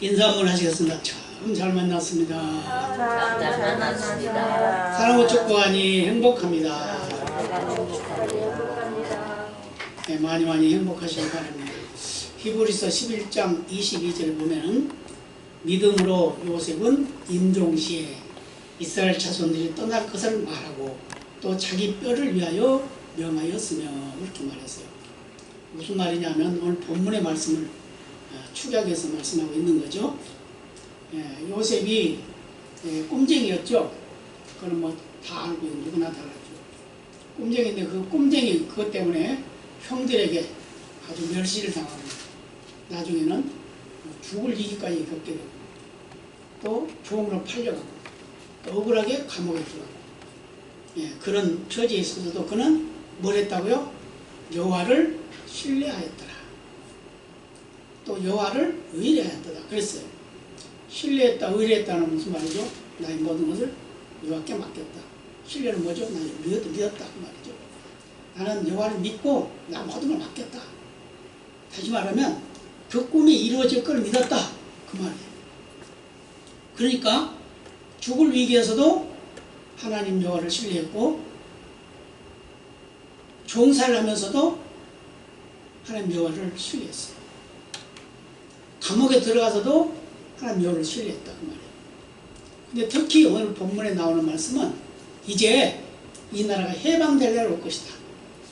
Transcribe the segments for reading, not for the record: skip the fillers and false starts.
인사 한번 하시겠습니다. 참 잘 만났습니다. 잘 만났습니다. 사랑과 축복하니 행복합니다. 네, 많이 행복하시길 바랍니다. 히브리서 11장 22절을 보면 믿음으로 요셉은 임종시에 이스라엘 자손들이 떠날 것을 말하고 또 자기 뼈를 위하여 명하였으며 이렇게 말했어요. 무슨 말이냐면 오늘 본문의 말씀을 축약해서 말씀하고 있는 거죠. 요셉이 꼼쟁이였죠. 그건 뭐 다 알고 누구나 다 알죠. 꼼쟁이인데 그 꼼쟁이 그것 때문에 형들에게 아주 멸시를 당하고 나중에는 죽을 위기까지 겪게 되고 또 종으로 팔려가고 또 억울하게 감옥에 들어가고 그런 처지에 있어서도 그는 뭘 했다고요? 여호와를 신뢰하였더라. 또 여호와를 의뢰하였더라. 그랬어요. 신뢰했다, 의뢰했다는 무슨 말이죠? 나의 모든 것을 여호와께 맡겼다. 신뢰는 뭐죠? 나를 믿었다 그 말이죠. 나는 여호와를 믿고 나 모든 걸 맡겼다. 다시 말하면 그 꿈이 이루어질 걸 믿었다 그 말이에요. 그러니까 죽을 위기에서도 하나님 여호와를 신뢰했고 종살을 하면서도 하나님 여호와를 신뢰했어요. 감옥에 들어가서도 하나님 여호와를 신뢰했다 그 말이에요. 근데 특히 오늘 본문에 나오는 말씀은 이제 이 나라가 해방될 날이 올 것이다.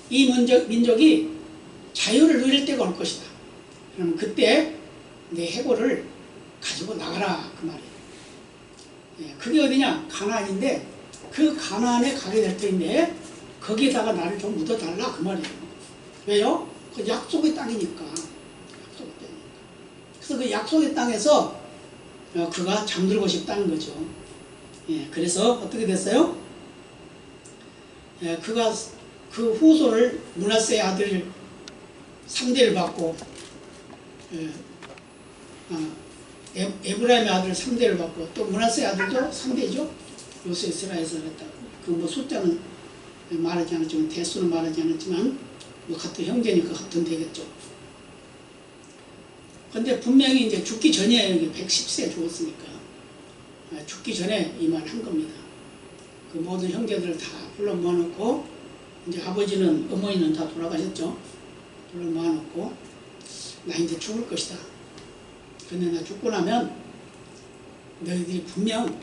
이 민족이 자유를 누릴 때가 올 것이다. 그럼 그때 내 해골을 가지고 나가라 그 말이에요. 그게 어디냐? 가나안인데 그 가나안에 가게 될 때인데 거기에다가 나를 좀 묻어달라 그 말이에요. 왜요? 그 약속의 땅이니까. 약속의 땅이니까. 그래서 그 약속의 땅에서 그가 잠들고 싶다는 거죠. 그래서 어떻게 됐어요? 그가 그 후손을 므낫세의 아들 3대를 받고 에브라임의 아들 3대를 받고 또 므낫세의 아들도 3대죠. 요셉 스라에서 그랬다. 그 뭐 숫자는 말하지 않았지만 대수는 말하지 않았지만 뭐 같은 형제니까 같은 되겠죠. 근데 분명히 이제 죽기 전에 110세 죽었으니까 죽기 전에 이 말 한 겁니다. 그 모든 형제들을 다 불러 모아놓고 이제 아버지는 어머니는 다 돌아가셨죠. 불러 모아놓고 나 이제 죽을 것이다. 근데 나 죽고 나면 너희들이 분명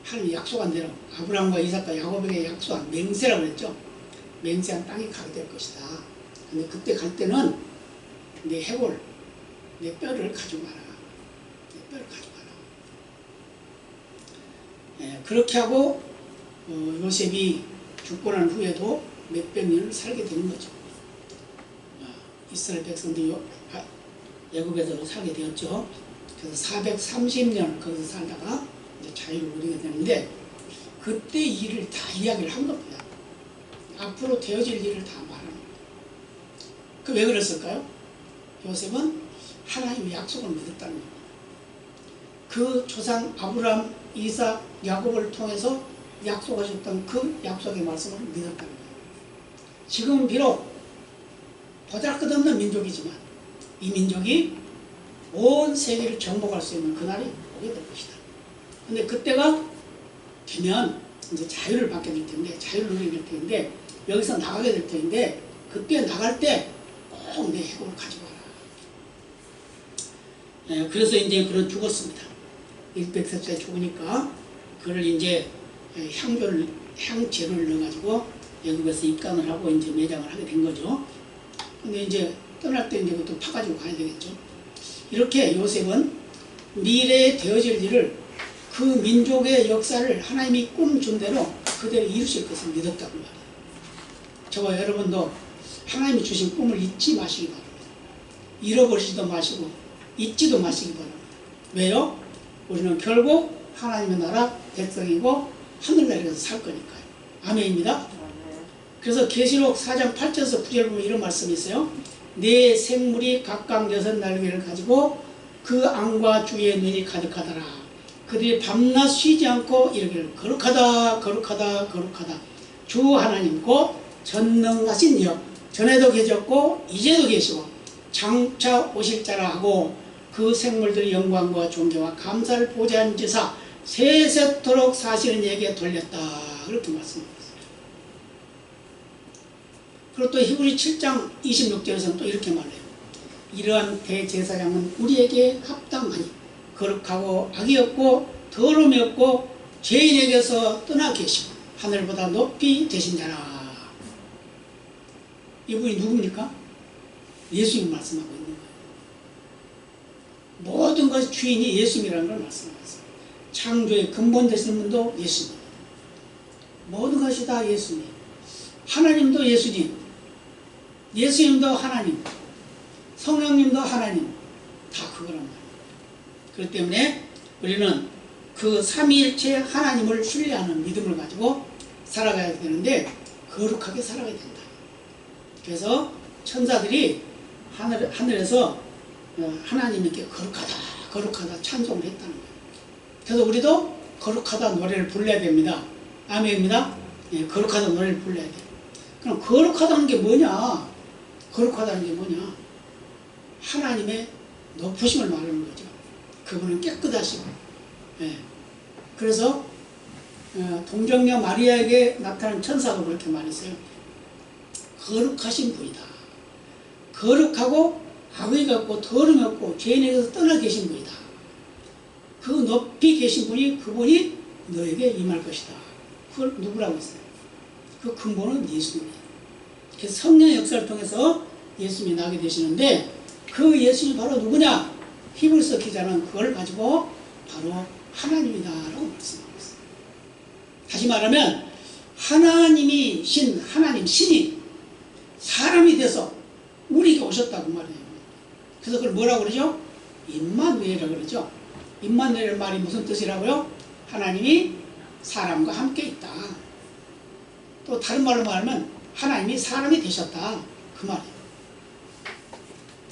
하나님이 약속한 대로 아브라함과 이삭과 야곱에게 약속한 맹세라고 그랬죠. 맹세한 땅에 가게 될 것이다. 근데 그때 갈 때는 내 해골 내 뼈를 가지고 가라. 내 뼈를 가지고 가라. 그렇게 하고 요셉이 죽고 난 후에도 몇백 년을 살게 되는 거죠. 이스라엘 백성들이 애굽에서 살게 되었죠. 그래서 430년 거기서 살다가 이제 자유를 누리게 되는데 그때 일을 다 이야기를 한 겁니다. 앞으로 되어질 일을 다 말하는 겁니다. 그 왜 그랬을까요? 요셉은 하나님의 약속을 믿었다는 겁니다. 그 조상 아브라함, 이삭, 야곱을 통해서 약속하셨던 그 약속의 말씀을 믿었다는 거예요. 지금은 비록 보잘것없는 민족이지만 이 민족이 온 세계를 정복할 수 있는 그날이 오게 될 것이다. 근데 그때가 되면 이제 자유를 받게 될 텐데 자유를 누리게 될 텐데 여기서 나가게 될 텐데 그때 나갈 때 꼭 내 해골을 가지고 와라. 그래서 이제 그런 죽었습니다. 100세째 죽으니까 그를 이제 향재를 넣어가지고 애굽에서 입간을 하고 이제 매장을 하게 된 거죠. 근데 이제 떠날 때 이제 그것도 파가지고 가야 되겠죠. 이렇게 요셉은 미래에 되어질 일을 그 민족의 역사를 하나님이 꿈 준 대로 그대로 이루실 것을 믿었다고 말이에요. 저와 여러분도 하나님이 주신 꿈을 잊지 마시기 바랍니다. 잃어버리지도 마시고 잊지도 마시기 바랍니다. 왜요? 우리는 결국 하나님의 나라 백성이고 하늘나라에서 살 거니까요. 아멘입니다. 그래서 계시록 4장 8절에서 9절 보면 이런 말씀이 있어요. 네 생물이 각각 6날개를 가지고 그 안과 주의 눈이 가득하더라. 그들이 밤낮 쉬지 않고 이르기를 거룩하다 거룩하다 거룩하다 주 하나님 곧 전능하신 여 전에도 계셨고 이제도 계시고 장차 오실 자라 하고 그 생물들의 영광과 존경과 감사를 보좌한지사 세세토록 사실은 얘기에 돌렸다. 그렇게 말씀합니다. 그리고 또 히브리 7장 26절에서는 또 이렇게 말해요. 이러한 대제사장은 우리에게 합당하니 거룩하고 악이 없고 더러움이 없고 죄인에게서 떠나 계시고 하늘보다 높이 되신 자라. 이분이 누굽니까? 예수님 말씀하고 있는 거예요. 모든 것의 주인이 예수님이라는 걸 말씀하고 있어요. 창조의 근본 되시는 분도 예수님. 모든 것이 다 예수님. 하나님도 예수님. 예수님도 하나님. 성령님도 하나님. 다 그거란 말이에요. 그렇기 때문에 우리는 그 삼위일체 하나님을 신뢰하는 믿음을 가지고 살아가야 되는데 거룩하게 살아가야 된다. 그래서 천사들이 하늘에서 하나님께 거룩하다 거룩하다 찬송을 했다는 거예요. 그래서 우리도 거룩하다 노래를 불러야 됩니다. 아멘입니다. 예, 거룩하다 노래를 불러야 돼요. 그럼 거룩하다는 게 뭐냐? 거룩하다는 게 뭐냐? 하나님의 높으심을 말하는 거죠. 그분은 깨끗하시고. 예. 그래서 동정녀 마리아에게 나타난 천사도 그렇게 말했어요. 거룩하신 분이다. 거룩하고 악의가 없고 더러움이 없고 죄인에게서 떠나 계신 분이다. 그 높이 계신 분이 그분이 너에게 임할 것이다. 그걸 누구라고 했어요? 그 근본은 예수님이에요. 그래서 성령의 역사를 통해서 예수님이 나게 되시는데 그 예수님이 바로 누구냐? 히브리서 기자는 그걸 가지고 바로 하나님이다라고 말씀하고 있어요. 다시 말하면 하나님이 하나님 신이 사람이 돼서 우리에게 오셨다고 말해요. 그래서 그걸 뭐라고 그러죠? 임마누엘이라고 그러죠. 임마누엘 말이 무슨 뜻이라고요? 하나님이 사람과 함께 있다. 또 다른 말로 말하면 하나님이 사람이 되셨다. 그 말이에요.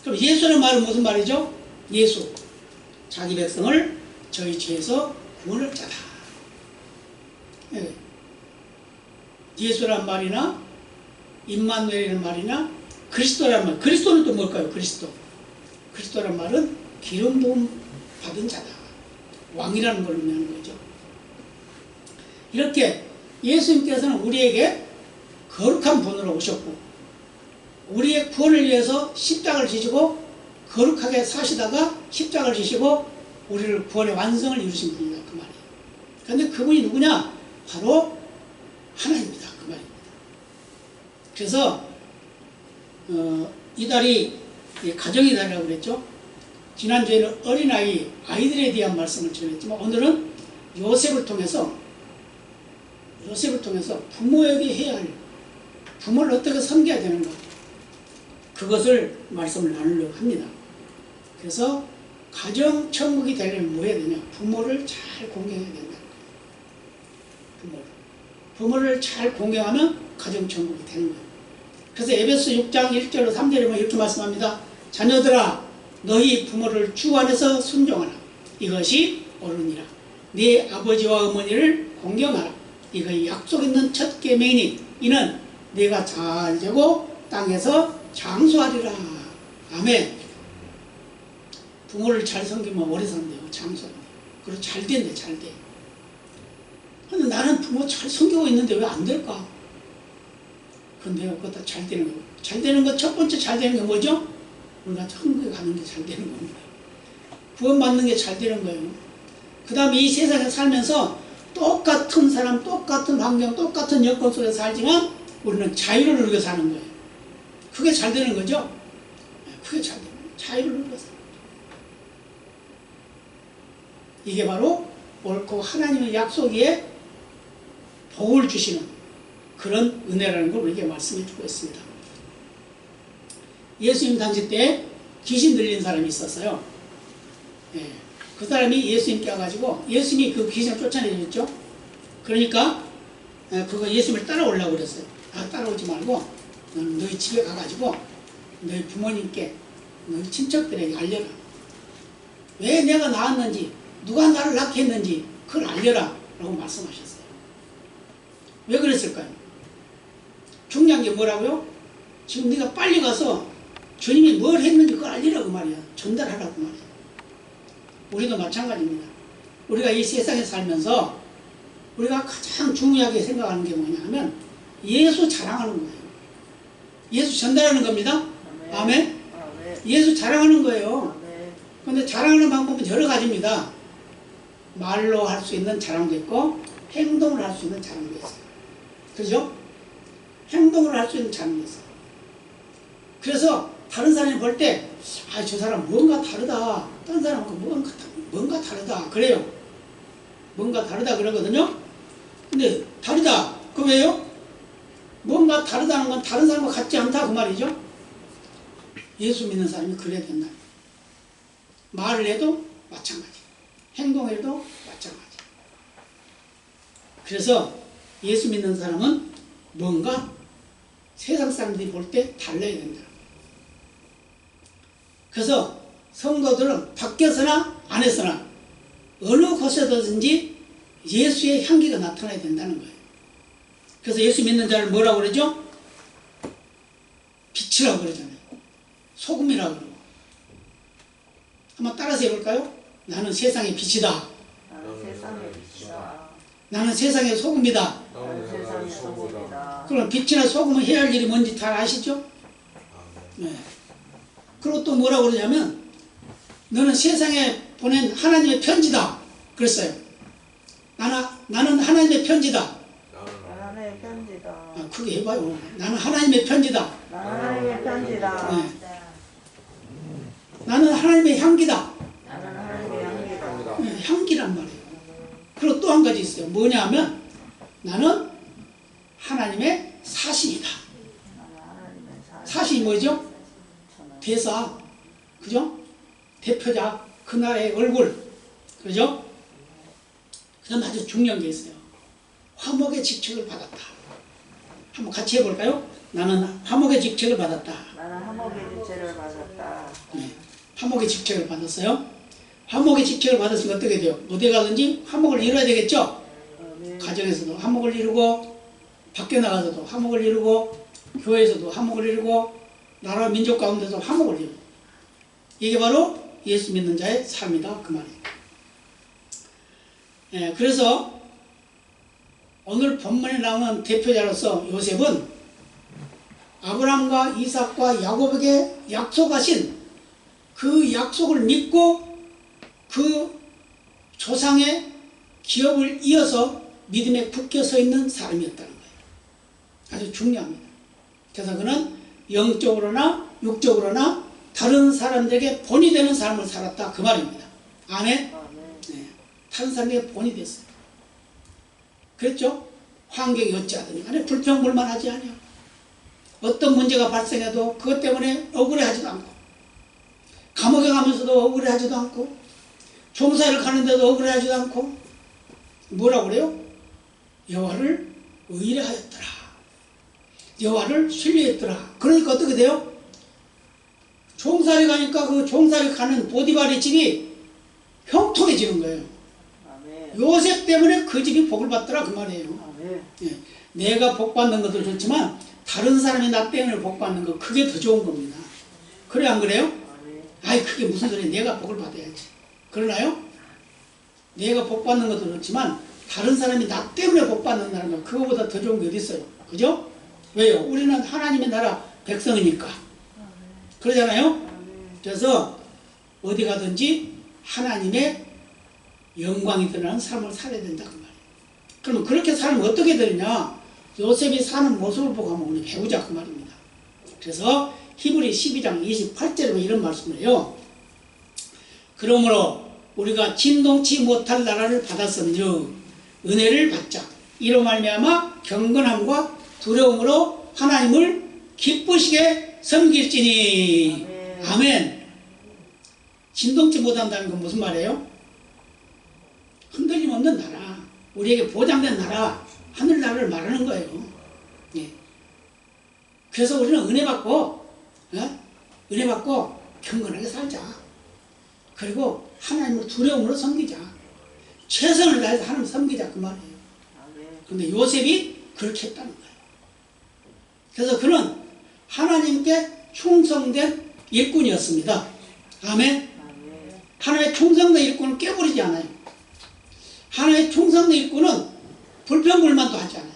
그럼 예수라는 말은 무슨 말이죠? 예수. 자기 백성을 저희 죄에서 구원할 자다. 예. 예수란 말이나 임마누엘이라는 말이나 그리스도란 말. 그리스도는 또 뭘까요? 그리스도란 말은 기름 부음 받은 자다. 왕이라는 걸 의미하는 거죠. 이렇게 예수님께서는 우리에게 거룩한 분으로 오셨고 우리의 구원을 위해서 십자가를 지시고 거룩하게 사시다가 십자가를 지시고 우리를 구원의 완성을 이루신 분이다. 그 말이에요. 그런데 그분이 누구냐? 바로 하나님이다. 그 말입니다. 그래서 이달이 가정의 달이라고 그랬죠. 지난주에는 어린아이, 아이들에 대한 말씀을 전했지만 오늘은 요셉을 통해서 부모에게 해야 할, 부모를 어떻게 섬겨야 되는가, 그것을 말씀을 나누려고 합니다. 그래서 가정 천국이 되려면 뭐 해야 되냐? 부모를 잘 공경해야 된다. 부모를 잘 공경하면 가정 천국이 되는 거예요. 그래서 에베소 6장 1절로 3절에 보면 이렇게 말씀합니다. 자녀들아 너희 부모를 주 안에서 순종하라. 이것이 옳으니라. 네 아버지와 어머니를 공경하라. 이것이 약속 있는 첫 계명이니 이는 네가 잘 되고 땅에서 장수하리라. 아멘. 부모를 잘 섬기면 오래 산대요. 장수한대요. 그리고 잘 된대. 잘 돼. 근데 나는 부모 잘 섬기고 있는데 왜 안 될까? 근데 그것도 잘 되는 거예요. 잘 되는 것, 첫 번째 잘 되는 게 뭐죠? 우리가 천국에 가는 게 잘 되는 겁니다. 구원받는 게 잘 되는 거예요. 그 다음에 이 세상에 살면서 똑같은 사람, 똑같은 환경, 똑같은 여건 속에 살지만 우리는 자유를 누리고 사는 거예요. 그게 잘 되는 거죠? 그게 잘 되는 거예요. 자유를 누리고 사는 거예요. 이게 바로 옳고 하나님의 약속에 복을 주시는 그런 은혜라는 걸 우리에게 말씀해 주고 있습니다. 예수님 당시 때 귀신 들린 사람이 있었어요. 예, 그 사람이 예수님께 와가지고 예수님이 그 귀신을 쫓아내줬죠. 그러니까 그거 예수님을 따라오려고 그랬어요. 따라오지 말고 너희 집에 가가지고 너희 부모님께 너희 친척들에게 알려라. 왜 내가 낳았는지 누가 나를 낳게 했는지 그걸 알려라 라고 말씀하셨어요. 왜 그랬을까요? 중요한 게 뭐라고요? 지금 네가 빨리 가서 주님이 뭘 했는지 그걸 알리라고 말이야. 전달하라고 말이야. 우리도 마찬가지입니다. 우리가 이 세상에 살면서 우리가 가장 중요하게 생각하는 게 뭐냐 하면 예수 자랑하는 거예요. 예수 전달하는 겁니다. 아멘. 예수 자랑하는 거예요. 그런데 자랑하는 방법은 여러 가지입니다. 말로 할 수 있는 자랑도 있고 행동을 할 수 있는 자랑도 있어요. 그죠? 행동을 할 수 있는 자랑도 있어요. 그래서 다른 사람이 볼 때 아, 저 사람 뭔가 다르다. 다른 사람하고 뭔가 다르다. 그래요. 뭔가 다르다 그러거든요. 근데 다르다. 그 왜요? 뭔가 다르다는 건 다른 사람과 같지 않다 그 말이죠. 예수 믿는 사람이 그래야 된다. 말을 해도 마찬가지. 행동해도 마찬가지. 그래서 예수 믿는 사람은 뭔가 세상 사람들이 볼 때 달라야 된다. 그래서 성도들은 밖에서나 안에서나 어느 곳에서든지 예수의 향기가 나타나야 된다는 거예요. 그래서 예수 믿는 자를 뭐라고 그러죠? 빛이라고 그러잖아요. 소금이라고 그러고. 한번 따라서 해볼까요? 나는 세상의 빛이다. 나는 세상의 빛이다. 나는 세상의 소금이다. 나는 세상의 소금이다. 그럼 빛이나 소금은 해야 할 일이 뭔지 다 아시죠? 네. 그리고 또 뭐라고 그러냐면 너는 세상에 보낸 하나님의 편지다. 그랬어요. 나는 하나님의 편지다. 하나님의 편지다. 아, 크게 해봐요. 나는 하나님의 편지다. 하나님의 편지다. 네. 나는 하나님의 향기다. 나는 하나님의 향기다. 네, 향기란 말이에요. 그리고 또 한 가지 있어요. 뭐냐 하면 나는 하나님의 사신이다. 사신이 뭐죠? 대사, 그죠? 대표자, 그 나라의 얼굴, 그죠? 그 다음 아주 중요한 게 있어요. 화목의 직책을 받았다. 한번 같이 해볼까요? 나는 화목의 직책을 받았다. 나는 화목의 직책을 받았다. 네, 화목의 직책을 받았어요. 화목의 직책을 받았으면 어떻게 돼요? 어디 가든지 화목을 이뤄야 되겠죠? 가정에서도 화목을 이루고 밖에 나가서도 화목을 이루고 교회에서도 화목을 이루고 나라 민족 가운데서 화목을 이루고 이게 바로 예수 믿는 자의 삶이다 그 말이에요. 예, 그래서 오늘 본문에 나오는 대표자로서 요셉은 아브라함과 이삭과 야곱에게 약속하신 그 약속을 믿고 그 조상의 기업을 이어서 믿음에 굳게 서 있는 사람이었다는 거예요. 아주 중요합니다. 그래서 그는 영적으로나 육적으로나 다른 사람들에게 본이 되는 삶을 살았다 그 말입니다. 아멘? 네. 다른 사람에게 본이 됐어요. 그랬죠? 환경이 어찌하든 간에 불평불만하지 않아요. 어떤 문제가 발생해도 그것 때문에 억울해하지도 않고 감옥에 가면서도 억울해하지도 않고 종사를 가는데도 억울해하지도 않고 뭐라고 그래요? 여호와를 의뢰하였더라. 여호와를 신뢰했더라. 그러니까 어떻게 돼요? 종살이 가니까 그 종살이 가는 보디발의 집이 형통해지는 거예요. 요셉 때문에 그 집이 복을 받더라 그 말이에요. 예. 내가 복 받는 것도 좋지만 다른 사람이 나 때문에 복 받는 거 그게 더 좋은 겁니다. 그래 안 그래요? 아이 그게 무슨 소리야. 내가 복을 받아야지. 그러나요? 내가 복 받는 것도 좋지만 다른 사람이 나 때문에 복 받는다는 거 그거보다 더 좋은 게 어디 있어요? 그죠? 왜요? 우리는 하나님의 나라 백성이니까. 그러잖아요? 그래서 어디 가든지 하나님의 영광이 드러나는 삶을 살아야 된다 그 말이에요. 그러면 그렇게 살면 어떻게 되느냐? 요셉이 사는 모습을 보고 한번 우리 배우자 그 말입니다. 그래서 히브리 12장 28절에 이런 말씀을 해요. 그러므로 우리가 진동치 못할 나라를 받았은즉 은혜를 받자. 이로 말미암아 경건함과 두려움으로 하나님을 기쁘시게 섬길지니. 아멘. 진동치 못한다는 건 무슨 말이에요? 흔들림 없는 나라, 우리에게 보장된 나라, 하늘나라를 말하는 거예요. 예. 그래서 우리는 은혜 받고 경건하게 살자. 그리고 하나님을 두려움으로 섬기자. 최선을 다해서 하나님 섬기자 그 말이에요. 그런데 요셉이 그렇게 했다는 거예요. 그래서 그는 하나님께 충성된 일꾼이었습니다. 아멘. 하나님의 충성된 일꾼은 깨버리지 않아요. 하나님의 충성된 일꾼은 불평불만도 하지 않아요.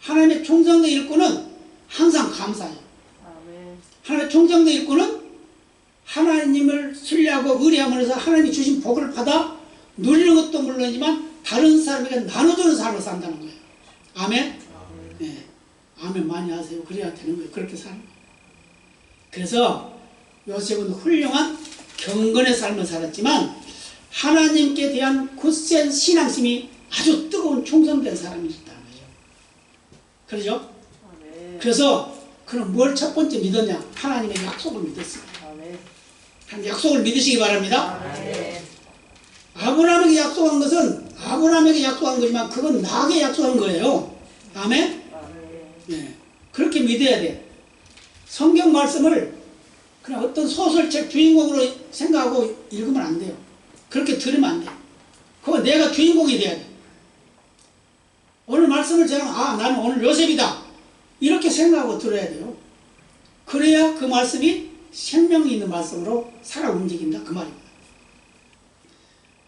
하나님의 충성된 일꾼은 항상 감사해요. 아멘. 하나님의 충성된 일꾼은 하나님을 신뢰하고 의뢰함으로 해서 하나님이 주신 복을 받아 누리는 것도 물론이지만 다른 사람에게 나눠주는 삶을 산다는 거예요. 아멘? 네. 아멘 많이 하세요. 그래야 되는 거예요. 그렇게 사는 거예요. 그래서 요셉은 훌륭한 경건의 삶을 살았지만 하나님께 대한 굳센 신앙심이 아주 뜨거운 충성된 사람이었다는 거죠. 그렇죠? 아멘. 그래서 그는 뭘 첫 번째 믿었냐? 하나님의 약속을 믿었어요. 아멘. 한 약속을 믿으시기 바랍니다. 아멘. 아브라함에게 약속한 것은 아브라함에게 약속한 거지만 그건 나에게 약속한 거예요. 아멘? 아멘. 네. 그렇게 믿어야 돼. 성경 말씀을 그냥 어떤 소설책 주인공으로 생각하고 읽으면 안 돼요. 그렇게 들으면 안 돼요. 그거 내가 주인공이 돼야 돼. 오늘 말씀을 제가 나는 오늘 요셉이다. 이렇게 생각하고 들어야 돼요. 그래야 그 말씀이 생명이 있는 말씀으로 살아 움직인다. 그 말입니다.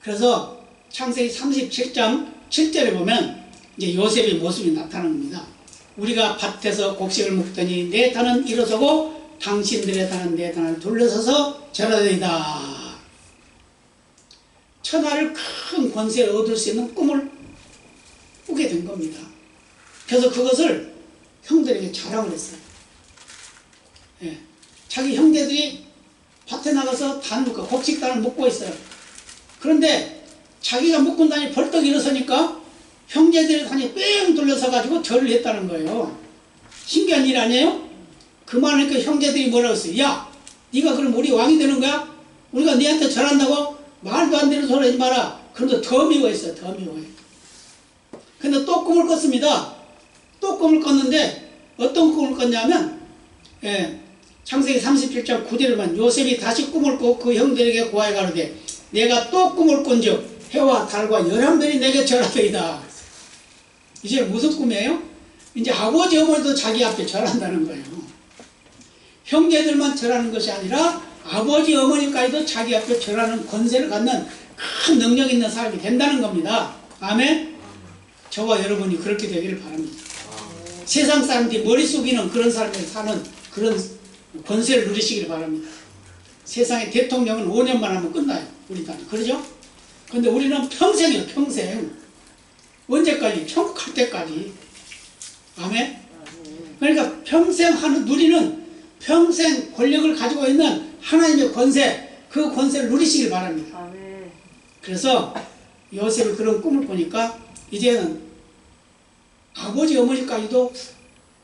그래서 창세기 37장 7절에 보면 이제 요셉의 모습이 나타납니다. 우리가 밭에서 곡식을 먹더니 내 단은 일어서고 당신들의 단은 내 단을 둘러서서 전하되이다. 천하를 큰 권세를 얻을 수 있는 꿈을 꾸게 된 겁니다. 그래서 그것을 형들에게 자랑을 했어요. 예. 자기 형제들이 밭에 나가서 곡식단을 묶고 있어요. 그런데 자기가 묶은 단이 벌떡 일어서니까 형제들의 단이 뺑 둘러서 가지고 절을 했다는 거예요. 신기한 일 아니에요? 그 말하니까 형제들이 뭐라고 했어요? 야, 네가 그럼 우리 왕이 되는 거야? 우리가 네한테 절한다고? 말도 안 되는 소리 하지 마라. 그런데 더 미워했어요. 더 미워해. 근데 또 꿈을 꿨습니다. 또 꿈을 꿨는데 어떤 꿈을 꿨냐면 창세기 37장 9절에만 요셉이 다시 꿈을 꾸고 그 형들에게 고하여 가로되 내가 또 꿈을 꾼즉 해와 달과 열함들이 내게 절하되이다. 이제 무슨 꿈이에요? 이제 아버지 어머니도 자기 앞에 절한다는 거예요. 형제들만 절하는 것이 아니라 아버지 어머니까지도 자기 앞에 절하는 권세를 갖는 큰 능력 있는 사람이 된다는 겁니다. 아멘? 저와 여러분이 그렇게 되기를 바랍니다. 세상 사람들이 머리 숙이는 그런 삶을 사는 그런 권세를 누리시길 바랍니다. 세상의 대통령은 5년만 하면 끝나요. 우리나라. 그러죠? 근데 우리는 평생이에요. 평생. 언제까지? 천국 갈 때까지. 아멘? 그러니까 평생 누리는 평생 권력을 가지고 있는 하나님의 권세, 그 권세를 누리시길 바랍니다. 아멘. 그래서 요셉이 그런 꿈을 꾸니까 이제는 아버지 어머니까지도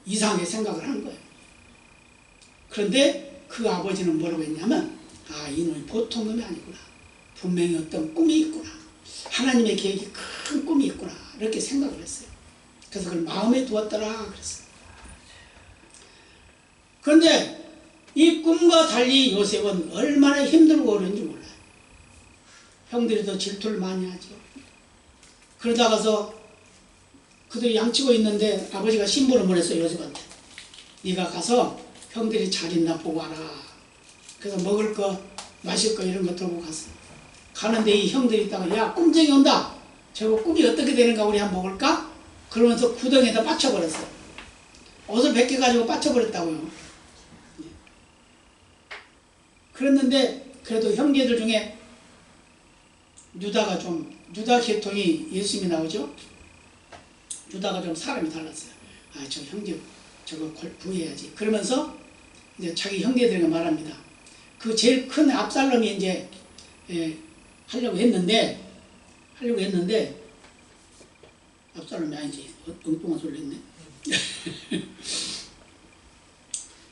이상하게 생각을 하는 거예요. 그런데 그 아버지는 뭐라고 했냐면 이놈이 보통 놈이 아니구나. 분명히 어떤 꿈이 있구나. 하나님의 계획이 큰 꿈이 있구나. 이렇게 생각을 했어요. 그래서 그걸 마음에 두었더라 그랬어요. 그런데 이 꿈과 달리 요셉은 얼마나 힘들고 어려운지 몰라요. 형들이 더 질투를 많이 하죠. 그러다가서 그들이 양치고 있는데 아버지가 신부를 보냈어요. 요셉한테. 네가 가서 형들이 잘 있나 보고 와라. 그래서 먹을 거 마실 거 이런 거 들고 갔어요. 가는데 이 형들이 있다가 야 꿈쟁이 온다. 저거 꿈이 어떻게 되는가 우리 한번 먹을까? 그러면서 구덩이에다 빠쳐버렸어요. 옷을 벗겨가지고 빠쳐버렸다고요. 그랬는데 그래도 형제들 중에 유다 계통이 예수님이 나오죠. 유다가 좀 사람이 달랐어요. 저 형제 저거 구해야지. 그러면서 이제 자기 형제들에게 말합니다. 그 제일 큰 압살롬이 이제 하려고 했는데 압살롬이 아니지. 엉뚱한 소리 했네.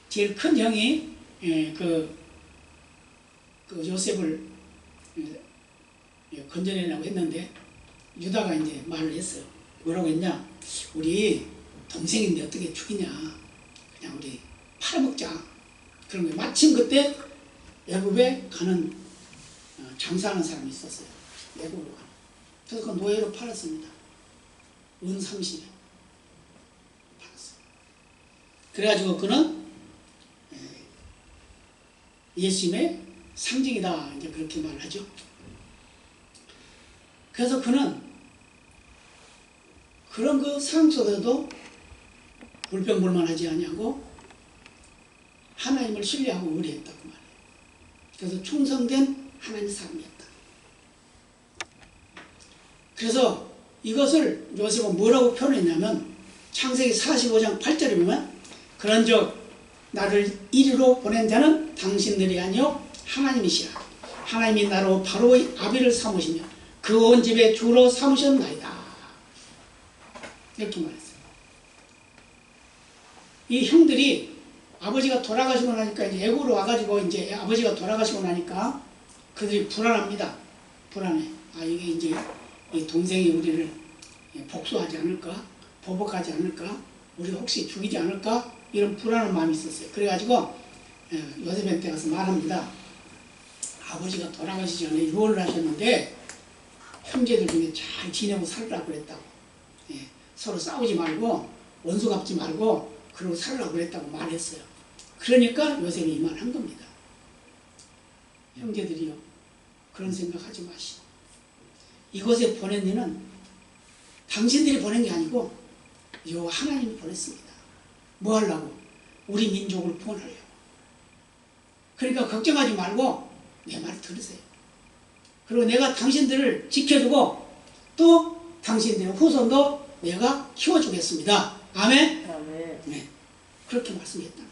제일 큰 형이 그 요셉을 건져내려고 했는데 유다가 이제 말을 했어요. 뭐라고 했냐? 우리 동생인데 어떻게 죽이냐? 그냥 우리 팔아먹자. 그런 거예요. 마침 그때 애굽에 가는 장사하는 사람이 있었어요. 애굽으로 가는. 그래서 그 노예로 팔았습니다. 은 30에 팔았어요. 그래가지고 그는 예수님의 상징이다 이제 그렇게 말하죠. 그래서 그는 그런 그 상황 속에도 불평불만하지 아니하고 하나님을 신뢰하고 의뢰했다고 말해요. 그래서 충성된 하나님의 사람이었다. 그래서 이것을 요셉은 뭐라고 표현했냐면 창세기 45장 8절에 보면 그런즉 나를 이리로 보낸 자는 당신들이 아니요 하나님이시라. 하나님이 나로 바로의 아비를 삼으시며 그 온 집의 주로 삼으셨나이다. 이렇게 말했어요. 이 형들이 아버지가 돌아가시고 나니까 이제 애고로 와가지고 이제 아버지가 돌아가시고 나니까 그들이 불안합니다. 불안해. 아 이게 이제 이 동생이 우리를 복수하지 않을까? 보복하지 않을까? 우리 혹시 죽이지 않을까? 이런 불안한 마음이 있었어요. 그래가지고 요셉한테 가서 말합니다. 아버지가 돌아가시기 전에 유언을 하셨는데 형제들 중에 잘 지내고 살으라고 그랬다고. 서로 싸우지 말고 원수 갚지 말고 그러고 살으라고 그랬다고 말했어요. 그러니까 요셉이 이 말 한 겁니다. 형제들이요 그런 생각하지 마시고 이곳에 보낸 이는 당신들이 보낸 게 아니고 요 하나님이 보냈습니다. 뭐 하려고? 우리 민족을 구원하려고. 그러니까 걱정하지 말고 내 말 들으세요. 그리고 내가 당신들을 지켜주고 또 당신들의 후손도 내가 키워주겠습니다. 아멘? 아멘. 네. 그렇게 말씀했다.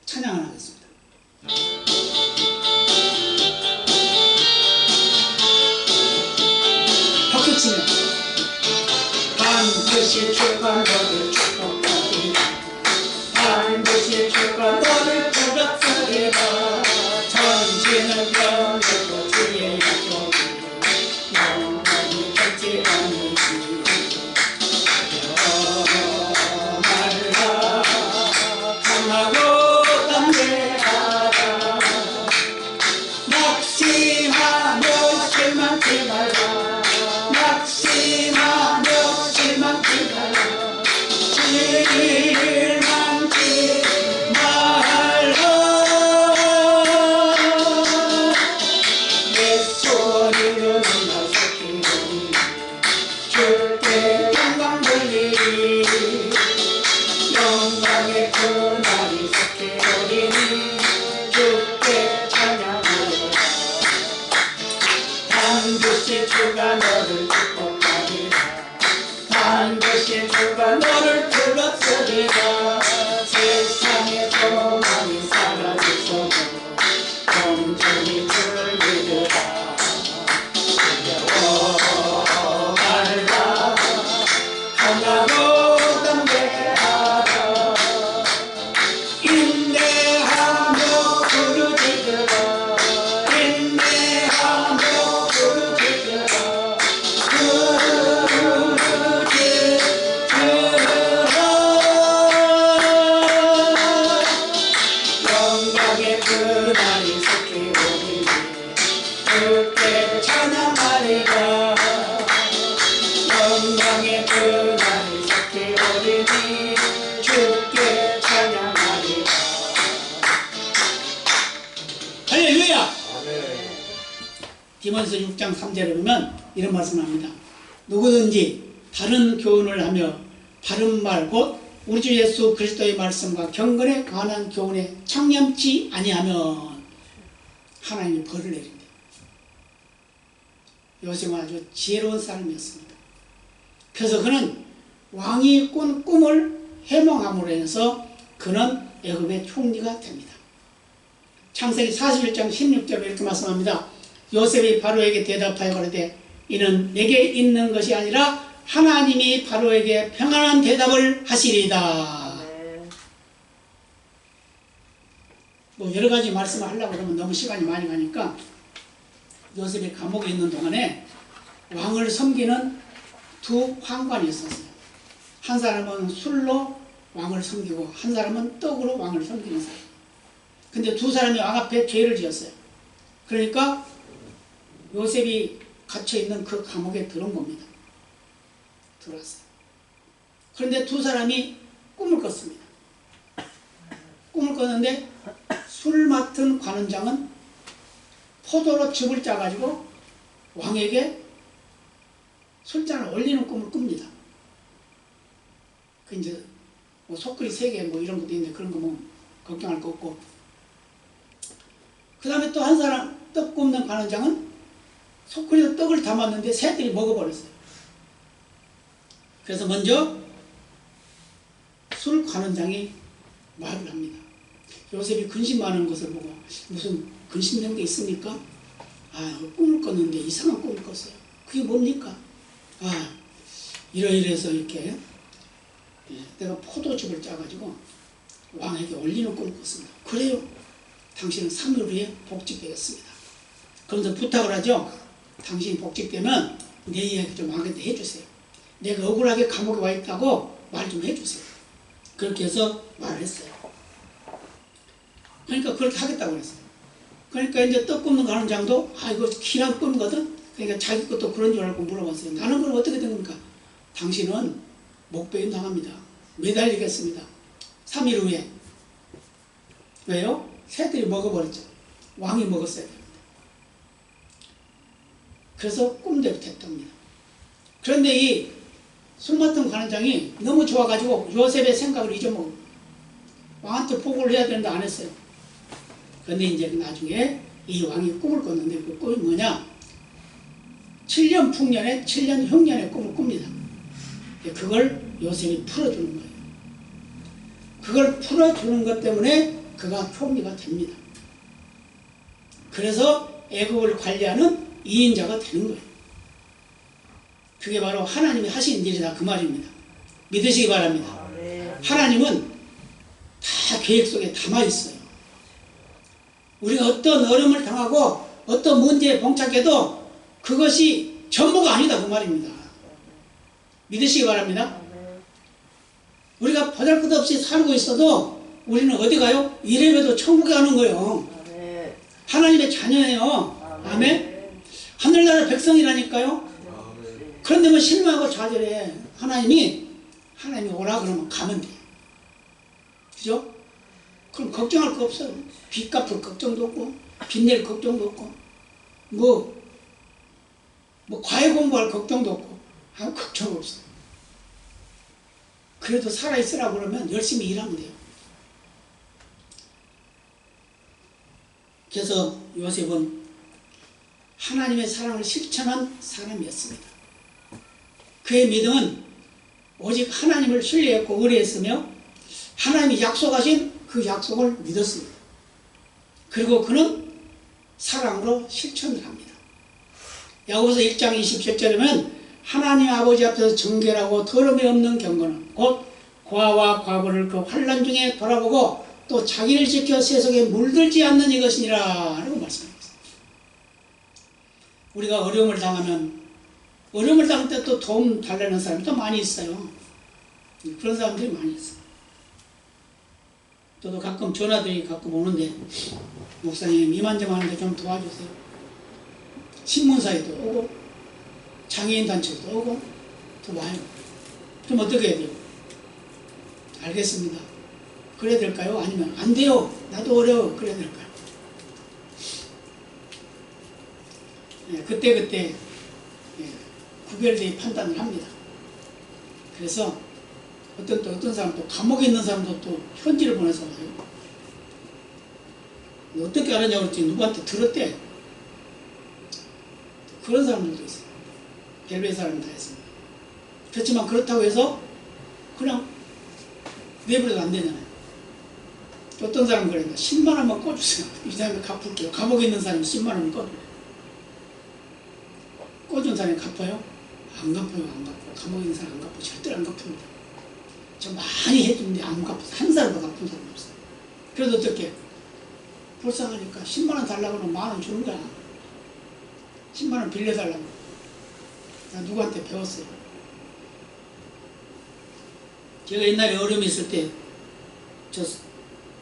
찬양을 하겠습니다. 박수치며 반드시 주가 너를 축복하리라. 반드시 주가 너를 부르시리라. 전지는 변해도 주의 약속이 영원히 변치 않으시. 말라 강하고 담대하라. 낙심하며 실망치 말라. 낙심하며 실망치 말라. 실망치 말라. 예수님은 나서기를 주께 영광 돌리리. 영광의 그날이 속히 오리니 주께 찬양하리라. 반드시 주가 너를 축복하리라. 반드시 주가 너를 불렀으리라. 세상의 소망이 사라지소서 온전히 주를 믿으라. 두려워 말라. 강하고 담대하라. 인내하며 부르짖으라. 인내하며 부르짖으라. 영광의 그날이 속히 오리니 주께 찬양하리라. 영광의 그날이 속히 오리니 주께 찬양하리라. 할렐루야. 디모데서 6장 3절에 보면 이런 말씀을 합니다. 누구든지 다른 교훈을 하며 바른 말 곧 우리 주 예수 그리스도의 말씀과 경건에 관한 교훈에 창념치 아니하면 하나님이 벌을 내린다. 요셉은 아주 지혜로운 사람이었습니다. 그래서 그는 왕이 꾼 꿈을 해몽함으로 인해서 그는 애굽의 총리가 됩니다. 창세기 41장 16절에 이렇게 말씀합니다. 요셉이 바로에게 대답하여 가로되 이는 내게 있는 것이 아니라 하나님이 바로에게 평안한 대답을 하시리이다. 아멘. 뭐 여러 가지 말씀을 하려고 그러면 너무 시간이 많이 가니까 요셉이 감옥에 있는 동안에 왕을 섬기는 두 황관이 있었어요. 한 사람은 술로 왕을 섬기고 한 사람은 떡으로 왕을 섬기는 사람. 근데 두 사람이 왕 앞에 죄를 지었어요. 그러니까 요셉이 갇혀있는 그 감옥에 들어온 겁니다. 들어왔어요. 그런데 두 사람이 꿈을 꿨습니다. 꿈을 꿨는데 술 맡은 관원장은 포도로 즙을 짜가지고 왕에게 술잔을 올리는 꿈을 꿉니다. 그 이제 뭐 속글이 3개 뭐 이런 것도 있는데 그런 거 뭐 걱정할 거 없고. 그 다음에 또 한 사람 떡 굽는 관원장은 속글이도 떡을 담았는데 새들이 먹어버렸어요. 그래서 먼저 술 관원장이 말을 합니다. 요셉이 근심하는 것을 보고 무슨 근심된 게 있습니까? 아, 꿈을 꿨는데 이상한 꿈을 꿨어요. 그게 뭡니까? 아, 이러이러해서 이렇게 내가 포도즙을 짜가지고 왕에게 올리는 꿈을 꿨습니다. 그래요. 당신은 3일 후에 복직되겠습니다. 그러면서 부탁을 하죠. 당신이 복직되면 내 이야기 좀 왕한테 해주세요. 내가 억울하게 감옥에 와 있다고 말 좀 해주세요. 그렇게 해서 말을 했어요. 그러니까 그렇게 하겠다고 그랬어요. 그러니까 이제 떡 굽는 관원장도 아 이거 기란 꿈이거든. 그러니까 자기 것도 그런 줄 알고 물어봤어요. 나는 그럼 어떻게 된 겁니까? 당신은 목배임 당합니다. 매달리겠습니다. 3일 후에. 왜요? 새들이 먹어버렸죠. 왕이 먹었어야 됩니다. 그래서 꿈대로 됐답니다. 그런데 이 술 맡은 관원장이 너무 좋아가지고 요셉의 생각을 잊어먹은 왕한테 보고를 해야 되는데 안 했어요. 그런데 이제 나중에 이 왕이 꿈을 꿨는데 그 꿈이 뭐냐? 7년 풍년에 7년 흉년의 꿈을 꿉니다. 그걸 요셉이 풀어주는 거예요. 그걸 풀어주는 것 때문에 그가 총리가 됩니다. 그래서 애국을 관리하는 2인자가 되는 거예요. 그게 바로 하나님이 하신 일이다 그 말입니다. 믿으시기 바랍니다. 하나님은 다 계획 속에 담아있어요. 우리가 어떤 어려움을 당하고 어떤 문제에 봉착해도 그것이 전부가 아니다 그 말입니다. 믿으시기 바랍니다. 우리가 보잘것없이 살고 있어도 우리는 어디 가요? 이래봬도 천국에 가는 거예요. 하나님의 자녀예요. 아멘. 하늘나라 백성이라니까요. 그런데 뭐 실망하고 좌절해. 하나님이 오라 그러면 가면 돼. 그죠? 그럼 걱정할 거 없어요. 빚 갚을 걱정도 없고 빚 낼 걱정도 없고 뭐 과외 공부할 걱정도 없고 아무 걱정 없어요. 그래도 살아있으라고 그러면 열심히 일하면 돼요. 그래서 요셉은 하나님의 사랑을 실천한 사람이었습니다. 그의 믿음은 오직 하나님을 신뢰했고 의뢰했으며 하나님이 약속하신 그 약속을 믿었습니다. 그리고 그는 사랑으로 실천을 합니다. 야고보서 1장 27절에 보면 하나님 아버지 앞에서 정결하고 더러움이 없는 경건은 곧 고아와 과부를 그 환난 중에 돌아보고 또 자기를 지켜 세속에 물들지 않는 이것이니라 라고 말씀합니다. 우리가 어려움을 당하면 어려움을 당할 때 또 도움 달라는 사람도 많이 있어요. 그런 사람들이 많이 있어요. 저도 가끔 전화들이 가끔 오는데 목사님 이만저만 하는데 좀 도와주세요. 신문사에도 오고 장애인 단체도 오고 또 와요. 그럼 어떻게 해야 돼요? 알겠습니다. 그래야 될까요? 아니면 안 돼요. 나도 어려워. 그래야 될까요? 네, 그때 구별되게 판단을 합니다. 그래서 어떤 사람 또 감옥에 있는 사람도 또 편지를 보내서 와요. 어떻게 알았냐고 그랬지 누구한테 들었대. 그런 사람들도 있어요. 별별 사람은 다 있습니다. 그렇지만 그렇다고 해서 그냥 내버려도 안 되잖아요. 어떤 사람은 그러니까 10만 원만 꿔주세요. 이 사람이 갚을게요. 감옥에 있는 사람이 10만 원을 꿔줘요. 꿔준 사람이 갚아요? 안 갚아요. 안 갚아요. 감옥에 있는 사람 안 갚아요. 절대로 안 갚습니다. 저 많이 해주는데 안 갚아서 한 사람도 갚은 사람이 없어요. 그래도 어떻게 불쌍하니까 10만 원 달라고 하면 만 원 주는 거야. 10만 원 빌려달라고. 나 누구한테 배웠어요. 제가 옛날에 어려움이 있을 때 저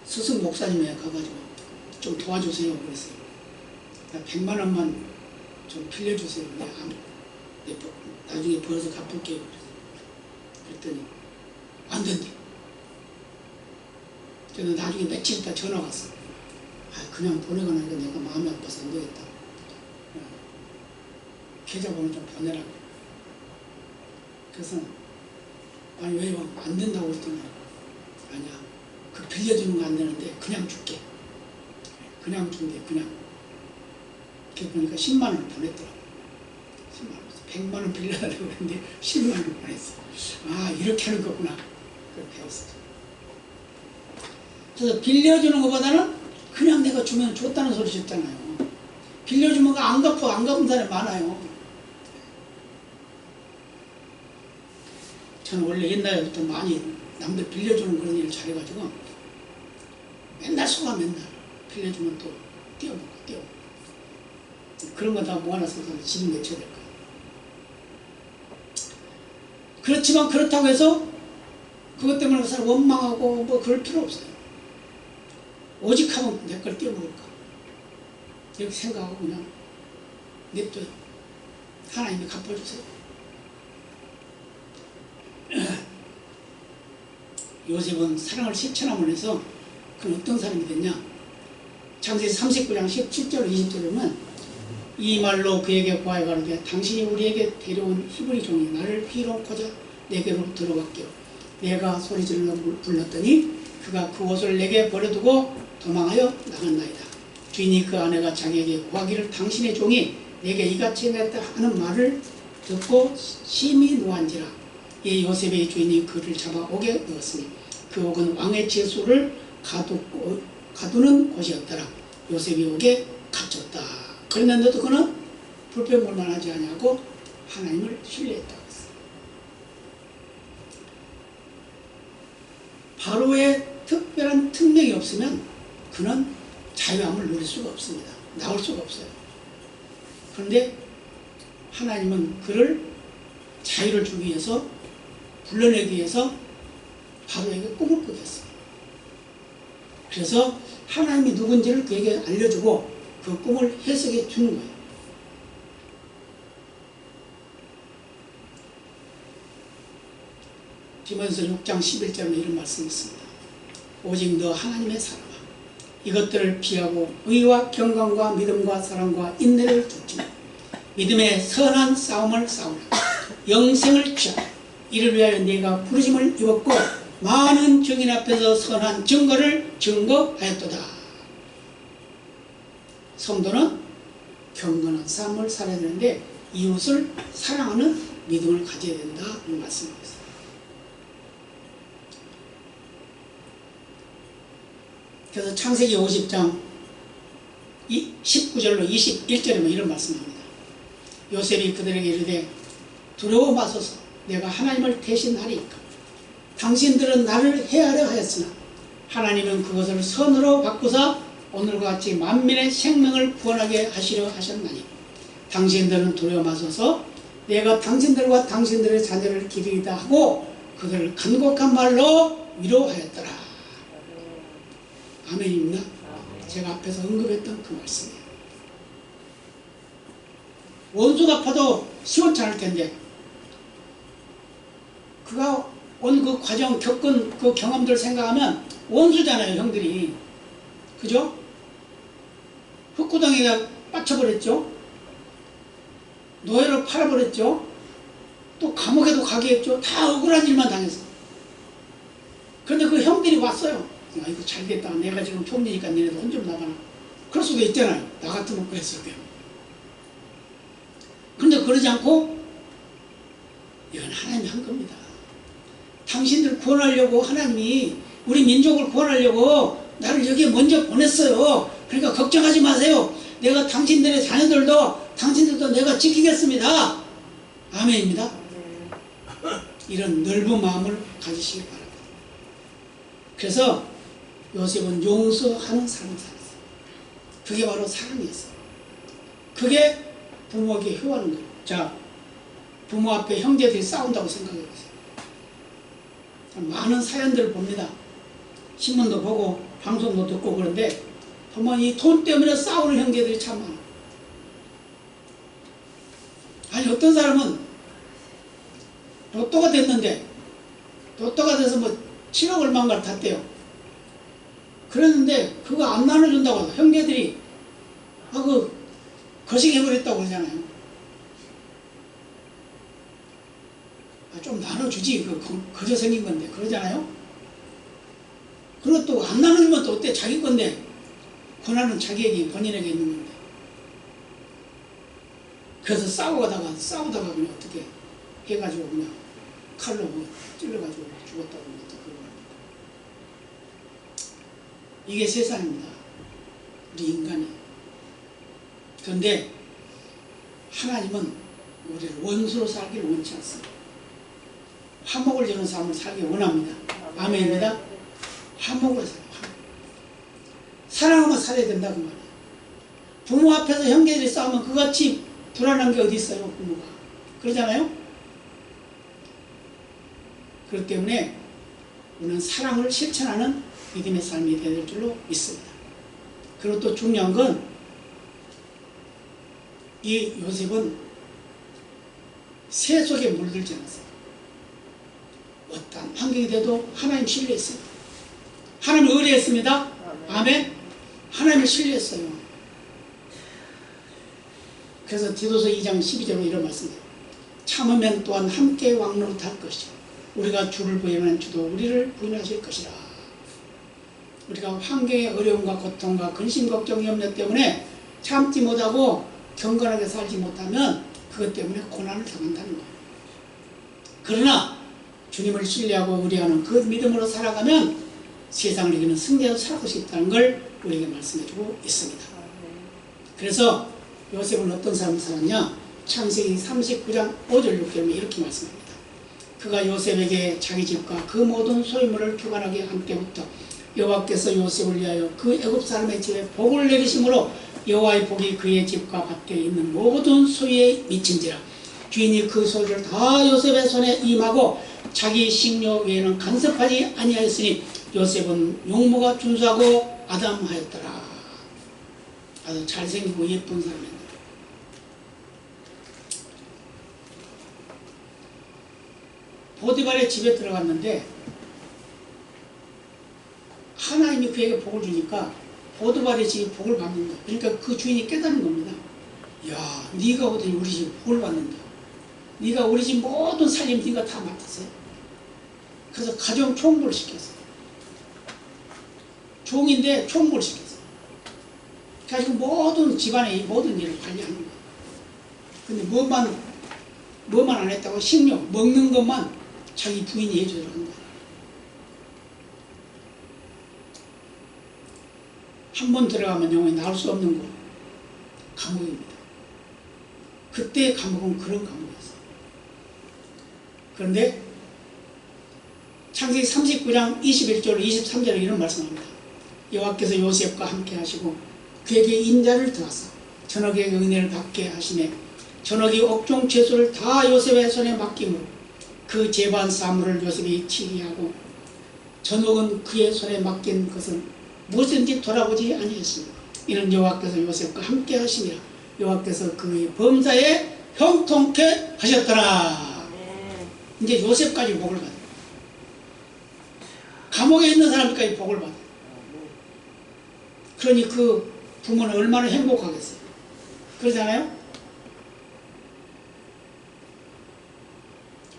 스승 목사님에 가가지고 좀 도와주세요 그랬어요. 나 100만 원만 좀 빌려주세요. 나중에 벌어서 갚을게요. 그랬더니 안 된대. 저는 나중에 며칠 있다 전화가 왔어. 그냥 보내거나 이거 내가 마음이 아파서 안 되겠다. 계좌번호 좀 보내라고. 그래서 아니 왜 안 된다고 했더니 아니야. 그 빌려주는 거 안 되는데 그냥 줄게. 그냥 준대. 그냥. 이렇게 보니까 10만 원을 보냈더라고. 10만 원. 100만 원 빌려달라고 했는데 10만 원을 보냈어. 아 이렇게 하는 거구나. 그걸 배웠어. 그래서 빌려주는 것보다는 그냥 내가 주면 줬다는 소리 줬잖아요. 빌려주면 안 갚은 사람이 많아요. 저는 원래 옛날부터 많이 남들 빌려주는 그런 일을 잘해가지고 맨날 속아 맨날 빌려주면 또 띄워먹고 그런 거 다 모아놔서 집 내쳐야 될 거예요. 그렇지만 그렇다고 해서 그것 때문에 그 사람 원망하고 뭐 그럴 필요 없어요. 오직 하면 내 걸 띄워먹을까 이렇게 생각하고 그냥 냅둬요. 하나님이 갚아주세요. 요셉은 사랑을 실천함을 해서 그는 어떤 사람이 됐냐. 창세기 39장 17절 20절에 보면 이 말로 그에게 고하여 가로되 당신이 우리에게 데려온 히브리 종이 나를 피로고자 내게로 들어왔기로 내가 소리질러 불렀더니 그가 그 옷을 내게 버려두고 도망하여 나갔나이다. 주인이 그 아내가 자기에게 구하기를 당신의 종이 내게 이같이 했다 하는 말을 듣고 심히 노한지라. 이 요셉의 주인이 그를 잡아 옥에 넣었으니 그 옥은 왕의 제수를 가두는 곳이었더라. 요셉이 옥에 갇혔다. 그랬는데도 그는 불평불만하지 아니하고 하나님을 신뢰했다고 했어요. 바로의 특별한 특명이 없으면 그는 자유함을 누릴 수가 없습니다. 나올 수가 없어요. 그런데 하나님은 그를 자유를 주기 위해서 불러내기 위해서 바로에게 꿈을 꾸게 했어요. 그래서 하나님이 누군지를 그에게 알려주고 그 꿈을 해석해 주는 거예요. 디모데서 6장 11절에 이런 말씀이 있습니다. 오직 너 하나님의 사람아 이것들을 피하고 의와 경건과 믿음과 사랑과 인내를 좇지마. 믿음의 선한 싸움을 싸우라. 영생을 취하라. 이를 위하여 네가 부르심을 입었고 많은 증인 앞에서 선한 증거를 증거하였도다. 성도는 경건한 삶을 살아야 되는데 이웃을 사랑하는 믿음을 가져야 된다. 이 말씀입니다. 그래서 창세기 50장 19절로 21절에 이런 말씀합니다. 요셉이 그들에게 이르되 두려워 마소서 내가 하나님을 대신하리이까. 당신들은 나를 해하려 하였으나 하나님은 그것을 선으로 바꾸사 오늘과 같이 만민의 생명을 구원하게 하시려 하셨나니 당신들은 두려워 마소서 내가 당신들과 당신들의 자녀를 기르리다 하고 그들을 간곡한 말로 위로하였더라. 아멘입니다. 제가 앞에서 언급했던 그 말씀이에요. 원수가 파도 시원치 않을 텐데 그가 온 그 과정 겪은 그 경험들 생각하면 원수잖아요. 형들이. 그죠? 흑구덩이가 빠쳐버렸죠. 노예로 팔아버렸죠. 또 감옥에도 가게 했죠. 다 억울한 일만 당했어. 그런데 그 형들이 왔어요. 야, 이거 잘됐다. 내가 지금 총리니까 너네도 혼 좀 나가나. 그럴 수도 있잖아요. 나 같으면 그랬을 거예요. 그런데 그러지 않고 이건 하나님이 한 겁니다. 당신들 구원하려고 하나님이 우리 민족을 구원하려고 나를 여기에 먼저 보냈어요. 그러니까 걱정하지 마세요. 내가 당신들의 자녀들도 당신들도 내가 지키겠습니다. 아멘입니다. 이런 넓은 마음을 가지시기 바랍니다. 그래서 요셉은 용서하는 삶을 살았어요. 그게 바로 사랑이었어요. 그게 부모에게 효하는 거예요. 자, 부모 앞에 형제들이 싸운다고 생각해보세요. 많은 사연들을 봅니다. 신문도 보고 방송도 듣고 그런데 보면 이 돈 때문에 싸우는 형제들이 참 많아. 아니 어떤 사람은 로또가 됐는데 로또가 돼서 뭐 7억 얼마인가를 탔대요. 그랬는데 그거 안 나눠준다고 형제들이 거식해버렸다고 그러잖아요. 좀 나눠주지, 거저 생긴 건데 그러잖아요. 그리고 또 안 나눠주면 또 어때? 자기 건데 권한은 자기에게, 본인에게 있는 건데. 그래서 싸우다가 그냥 어떻게 해가지고 그냥 칼로 찔러가지고 죽었다고 또 그러고 합니다. 이게 세상입니다. 우리 인간이. 그런데 하나님은 우리를 원수로 살기를 원치 않습니다. 화목을 주는 삶을 살기 원합니다. 아멘입니다. 화목을 살아요. 사랑하면 살아야 된다 그 말이에요. 부모 앞에서 형제들이 싸우면 그같이 불안한 게 어디 있어요, 부모가. 그러잖아요. 그렇기 때문에 우리는 사랑을 실천하는 믿음의 삶이 되어야 될 줄로 믿습니다. 그리고 또 중요한 건 이 요셉은 새 속에 물들지 않았어요. 어떤 환경이 돼도 하나님 신뢰했어요. 하나님 의뢰했습니다. 아멘. 하나님을 신뢰했어요. 그래서 디도서 2장 12절로 이런 말씀이에요. 참으면 또한 함께 왕노릇할 것이요 우리가 주를 부인하면 주도 우리를 부인하실 것이라. 우리가 환경의 어려움과 고통과 근심 걱정 염려 때문에 참지 못하고 경건하게 살지 못하면 그것 때문에 고난을 당한다는 거예요. 그러나 주님을 신뢰하고 의뢰하는 그 믿음으로 살아가면 세상을 이기는 승리자로 살아갈 수 있다는 걸 우리에게 말씀해주고 있습니다. 그래서 요셉은 어떤 삶을 살았냐? 창세기 39장 5절 6절에 이렇게 말씀합니다. 그가 요셉에게 자기 집과 그 모든 소유물을 교관하게 한 때부터 여호와께서 요셉을 위하여 그 애굽 사람의 집에 복을 내리심으로 여호와의 복이 그의 집과 밭에 있는 모든 소유에 미친지라. 주인이 그 소유를 다 요셉의 손에 임하고 자기 식료 외에는 간섭하지 아니하였으니 요셉은 용모가 준수하고 아담하였더라. 아주 잘생기고 예쁜 사람입니다. 보디발의 집에 들어갔는데 하나님이 그에게 복을 주니까 보디발의 집이 복을 받는다. 그러니까 그 주인이 깨닫는 겁니다. 야, 네가 오더니 우리 집 복을 받는다. 네가 우리 집 모든 살림 네가 다 맡았어요. 그래서 가정 총부를 시켰어요. 종인데 총부를 시켰어요. 그래서 모든 집안의 모든 일을 관리하는 거예요. 근데 뭐만 안 했다고? 식료, 먹는 것만 자기 부인이 해주더라는 거예요. 한 번 들어가면 영원히 나올 수 없는 곳, 감옥입니다. 그때 감옥은 그런 감옥이었어요. 그런데 창세기 39장 21절 23절에 이런 말씀합니다. 여호와께서 요셉과 함께 하시고 그에게 인자를 더하사 전역의 은혜를 받게 하시네. 전역이 옥종 채소를 다 요셉의 손에 맡김으로 그 재반 사물을 요셉이 치리하고 전역은 그의 손에 맡긴 것은 무엇인지 돌아보지 아니했습니다. 이는 여호와께서 요셉과 함께 하시니라. 여호와께서 그의 범사에 형통케 하셨더라. 이제 요셉까지 복을 받아요. 감옥에 있는 사람까지 복을 받아요. 그러니 그 부모는 얼마나 행복하겠어요. 그러잖아요.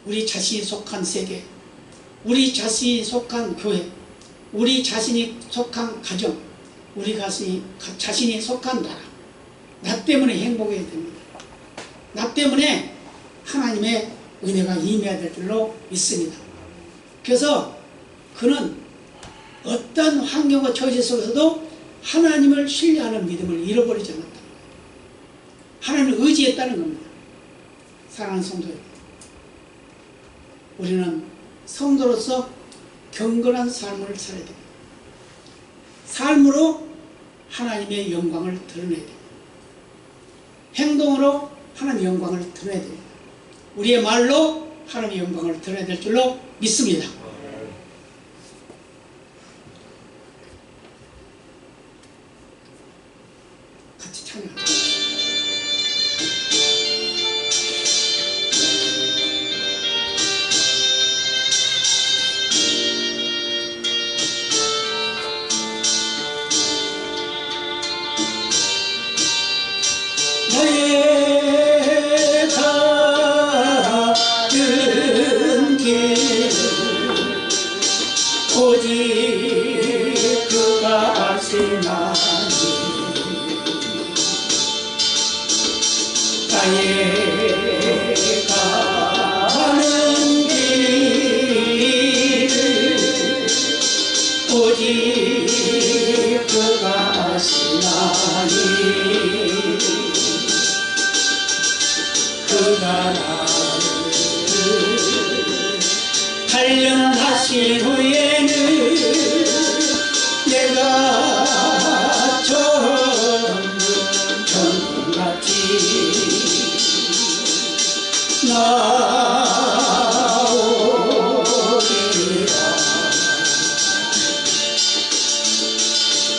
우리 자신이 속한 세계, 우리 자신이 속한 교회, 우리 자신이 속한 가정, 우리 자신이 속한 나라, 나 때문에 행복해야 됩니다. 나 때문에 하나님의 은혜가 임해야 될 줄로 믿습니다. 그래서 그는 어떤 환경과 처지 속에서도 하나님을 신뢰하는 믿음을 잃어버리지 않았다. 하나님을 의지했다는 겁니다. 사랑하는 성도 여러분, 우리는 성도로서 경건한 삶을 살아야 됩니다. 삶으로 하나님의 영광을 드러내야 됩니다. 행동으로 하나님의 영광을 드러내야 됩니다. 우리의 말로 하나님의 영광을 드러내야 될 줄로 믿습니다. 같이 찬양합니다. 하시나니 나의 가는 길을 오직 그가 하시나니 그가 나를 단련하신 후에는 내가 천국같이 나오리라.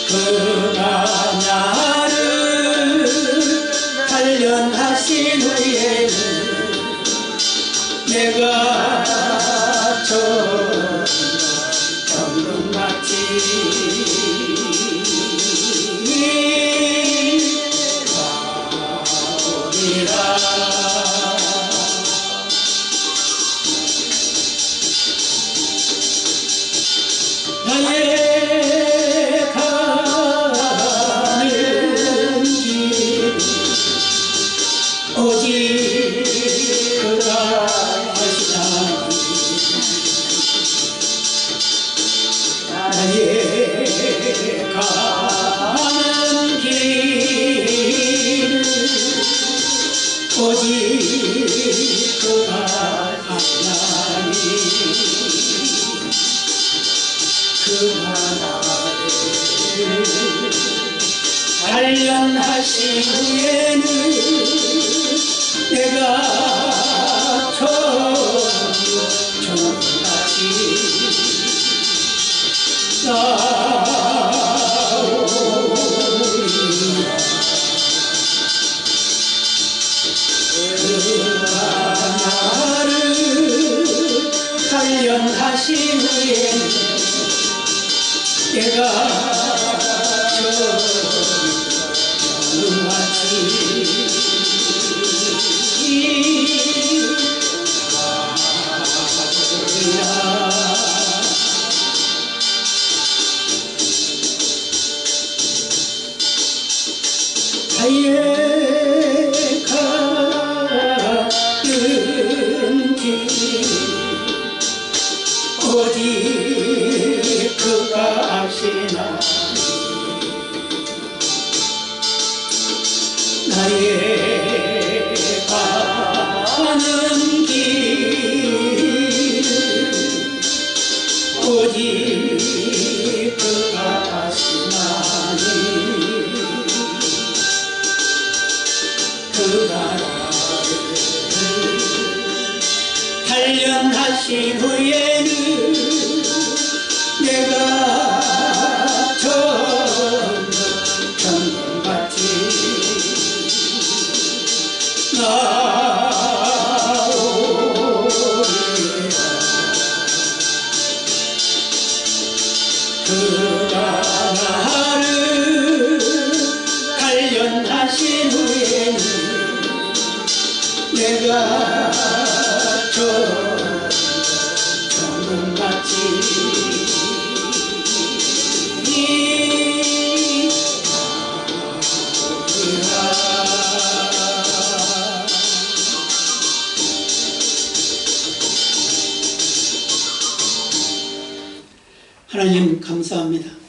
그가 나를 단련하신 후에는 내가 천국같이 나오리라. 나의 가는 길 오직 그가 하시나니 나의 가는 길 오직 그가 하시나니 그가 나를 단련하신 후에는 내가 천국같이 나오리라. 그가 나를 단련하신 후에는 내가 천국같이 나의 가는 길 오직 그가 하시나니 나의 가는 길 오직 그가 하시나니 그가 나를 단련하신 후에는 내가 천국같이 나오리라. 그가 나를 단련하신 후에는 내가 천국같이 하나님 감사합니다.